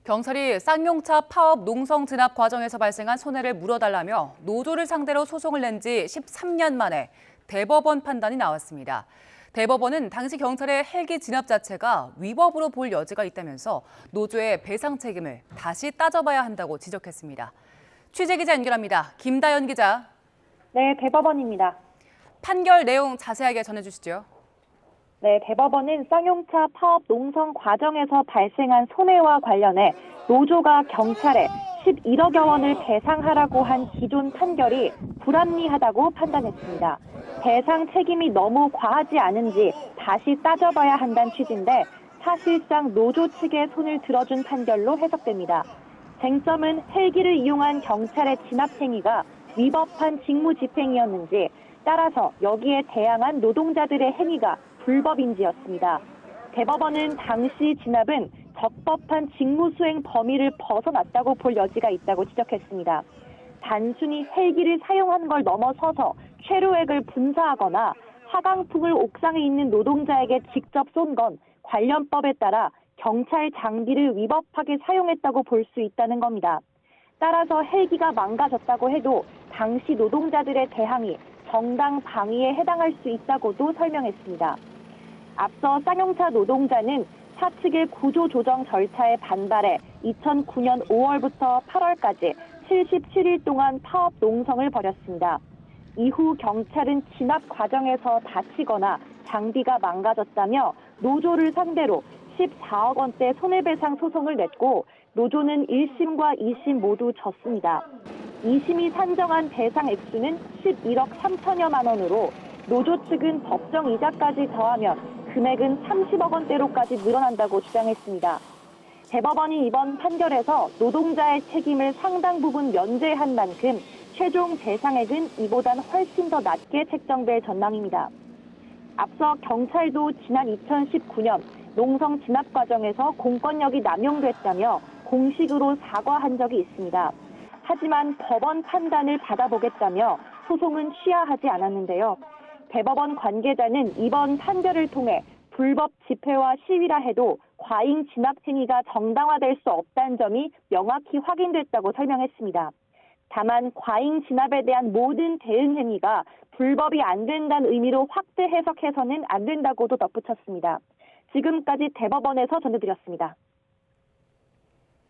경찰이 쌍용차 파업 농성 진압 과정에서 발생한 손해를 물어달라며 노조를 상대로 소송을 낸 지 13년 만에 대법원 판단이 나왔습니다. 대법원은 당시 경찰의 헬기 진압 자체가 위법으로 볼 여지가 있다면서 노조의 배상 책임을 다시 따져봐야 한다고 지적했습니다. 취재기자 연결합니다. 김다연 기자. 네, 대법원입니다. 판결 내용 자세하게 전해주시죠. 네, 대법원은 쌍용차 파업 농성 과정에서 발생한 손해와 관련해 노조가 경찰에 11억여 원을 배상하라고 한 기존 판결이 불합리하다고 판단했습니다. 배상 책임이 너무 과하지 않은지 다시 따져봐야 한다는 취지인데 사실상 노조 측의 손을 들어준 판결로 해석됩니다. 쟁점은 헬기를 이용한 경찰의 진압 행위가 위법한 직무 집행이었는지, 따라서 여기에 대항한 노동자들의 행위가 불법인지였습니다. 대법원은 당시 진압은 적법한 직무 수행 범위를 벗어났다고 볼 여지가 있다고 지적했습니다. 단순히 헬기를 사용한 걸 넘어서서 최루액을 분사하거나 화강풍을 옥상에 있는 노동자에게 직접 쏜 건 관련법에 따라 경찰 장비를 위법하게 사용했다고 볼 수 있다는 겁니다. 따라서 헬기가 망가졌다고 해도 당시 노동자들의 대항이 정당 방위에 해당할 수 있다고도 설명했습니다. 앞서 쌍용차 노동자는 사측의 구조조정 절차에 반발해 2009년 5월부터 8월까지 77일 동안 파업 농성을 벌였습니다. 이후 경찰은 진압 과정에서 다치거나 장비가 망가졌다며 노조를 상대로 14억 원대 손해배상 소송을 냈고 노조는 1심과 2심 모두 졌습니다. 2심이 산정한 배상 액수는 11억 3천여만 원으로 노조 측은 법정 이자까지 더하면 금액은 30억 원대로까지 늘어난다고 주장했습니다. 대법원이 이번 판결에서 노동자의 책임을 상당 부분 면제한 만큼 최종 배상액은 이보단 훨씬 더 낮게 책정될 전망입니다. 앞서 경찰도 지난 2019년 농성 진압 과정에서 공권력이 남용됐다며 공식으로 사과한 적이 있습니다. 하지만 법원 판단을 받아보겠다며 소송은 취하하지 않았는데요. 대법원 관계자는 이번 판결을 통해 불법 집회와 시위라 해도 과잉 진압 행위가 정당화될 수 없다는 점이 명확히 확인됐다고 설명했습니다. 다만 과잉 진압에 대한 모든 대응 행위가 불법이 안 된다는 의미로 확대 해석해서는 안 된다고도 덧붙였습니다. 지금까지 대법원에서 전해드렸습니다.